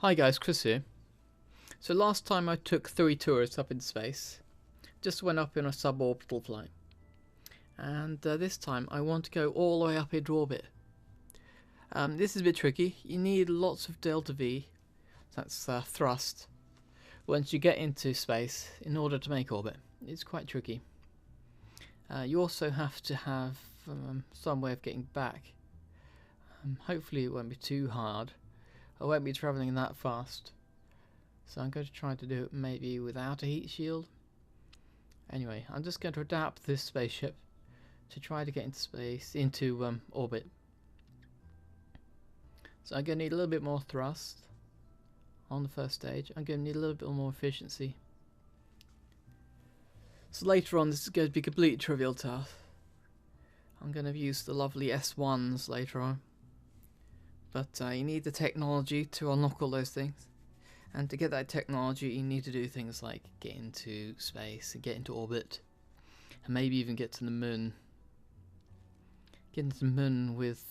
Hi guys, Chris here. So last time I took 3 tourists up in space, just went up in a suborbital flight. And this time I want to go all the way up into orbit. This is a bit tricky. You need lots of delta V, that's thrust, once you get into space in order to make orbit. It's quite tricky. You also have to have some way of getting back. Hopefully it won't be too hard. I won't be travelling that fast, so I'm going to try to do it maybe without a heat shield. Anyway, I'm just going to adapt this spaceship to try to get into space, into orbit. So I'm going to need a little bit more thrust on the first stage. I'm going to need a little bit more efficiency. So later on this is going to be a completely trivial task. I'm going to use the lovely S1s later on. But you need the technology to unlock all those things. And to get that technology you need to do things like get into space and get into orbit. And maybe even get to the moon. Getting to the moon with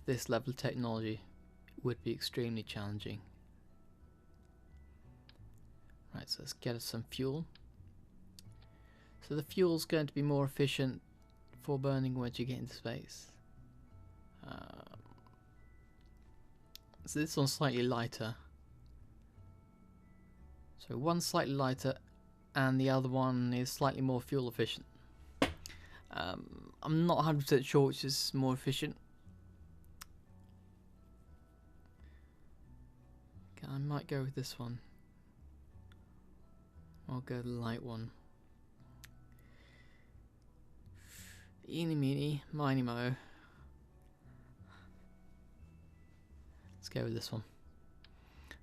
this level of technology would be extremely challenging. Right, so let's get us some fuel. So the fuel's going to be more efficient for burning once you get into space. So this one's slightly lighter. So one's slightly lighter and the other one is slightly more fuel efficient. I'm not 100% sure which is more efficient. Okay, I might go with this one. I'll go the light one. Eeny meeny, miny mo. Let's go with this one.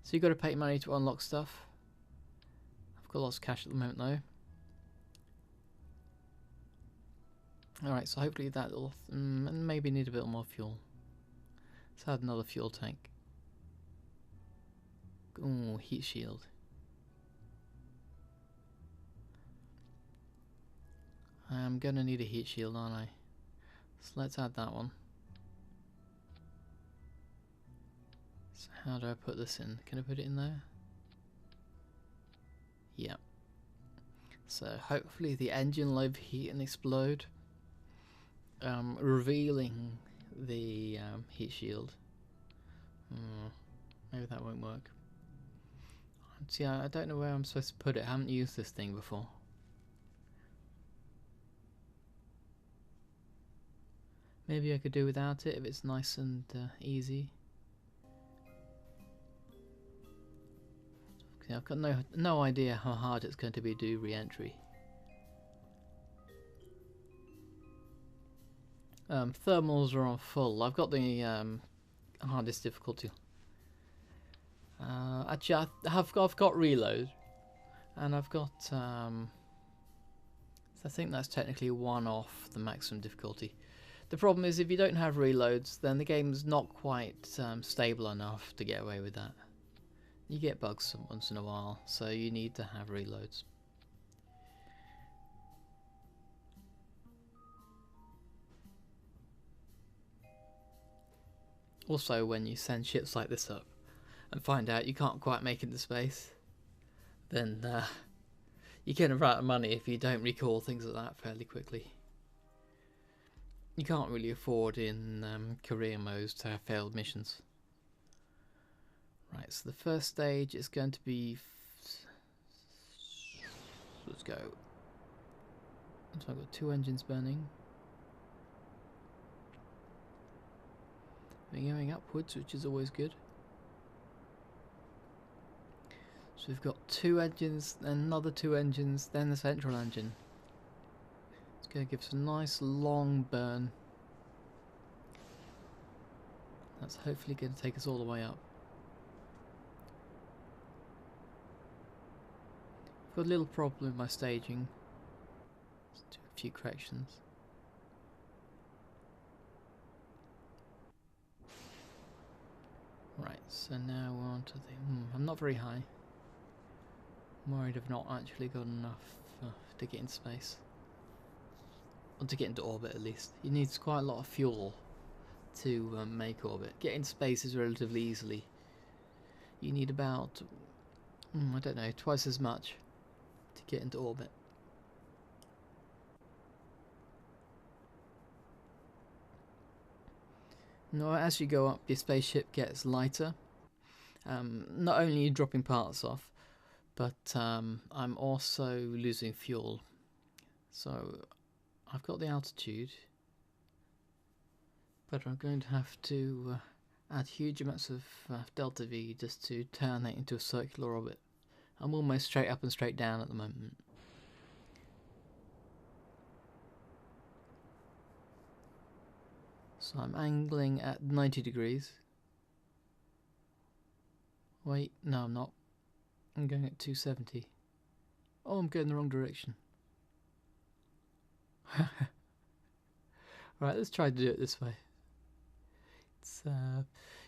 So you've got to pay money to unlock stuff. I've got lots of cash at the moment though. Alright, so hopefully that'll and maybe need a bit more fuel. Let's add another fuel tank. Ooh, heat shield. I'm gonna need a heat shield, aren't I? So let's add that one. So how do I put this in? Can I put it in there? Yeah. So hopefully the engine will overheat and explode, revealing the heat shield. Maybe that won't work. See, I don't know where I'm supposed to put it. I haven't used this thing before. Maybe I could do without it if it's nice and easy. Okay, I've got no idea how hard it's going to be to do re-entry. Thermals are on full. I've got the hardest difficulty. Actually, I've got reload, and I've got so I think that's technically one off the maximum difficulty. The problem is if you don't have reloads, then the game's not quite stable enough to get away with that. You get bugs once in a while, so you need to have reloads. Also, when you send ships like this up and find out you can't quite make it into space, then you get a lot of money if you don't recall things like that fairly quickly. You can't really afford in career modes to have failed missions. Right, so the first stage is going to be... Let's go. So I've got 2 engines burning. We're going upwards, which is always good. So we've got 2 engines, then another 2 engines, then the central engine. It's going to give us a nice long burn. That's hopefully going to take us all the way up. I've got a little problem with my staging. Let's do a few corrections. Right, so now we're on to the... I'm not very high. I'm worried I've not actually got enough to get in space. Or to get into orbit at least. You need quite a lot of fuel to make orbit. Get in space is relatively you need about, I don't know, twice as much to get into orbit. Now, as you go up, your spaceship gets lighter. Not only are you dropping parts off, but I'm also losing fuel. So I've got the altitude, but I'm going to have to add huge amounts of delta V just to turn it into a circular orbit. I'm almost straight up and straight down at the moment. So I'm angling at 90 degrees. Wait, no I'm not. I'm going at 270. Oh, I'm going the wrong direction. Right, let's try to do it this way. It's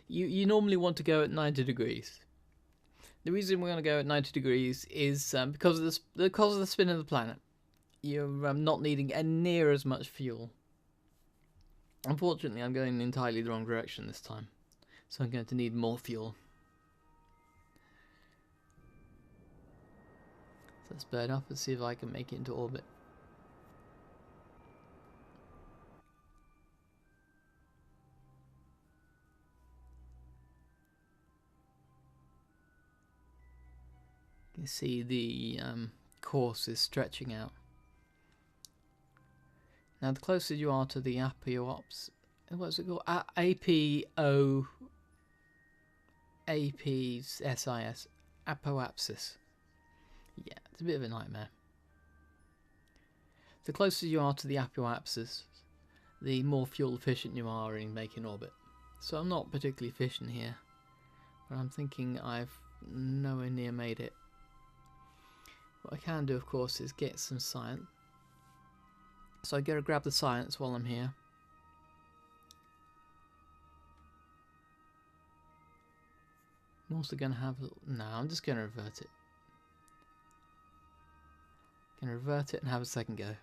you normally want to go at 90 degrees. The reason we're going to go at 90 degrees is because of the spin of the planet. You're not needing near as much fuel. Unfortunately, I'm going entirely the wrong direction this time, so I'm going to need more fuel. So let's burn up and see if I can make it into orbit. You can see the course is stretching out. Now, the closer you are to the apoapsis, what's it called? APSIS, apoapsis. Yeah, it's a bit of a nightmare. The closer you are to the apoapsis, the more fuel efficient you are in making orbit. So I'm not particularly efficient here, but I'm thinking I've nowhere near made it. What I can do, of course, is get some science. So I gotta grab the science while I'm here. I'm also gonna have... No, I'm just gonna revert it. Gonna revert it and have a second go.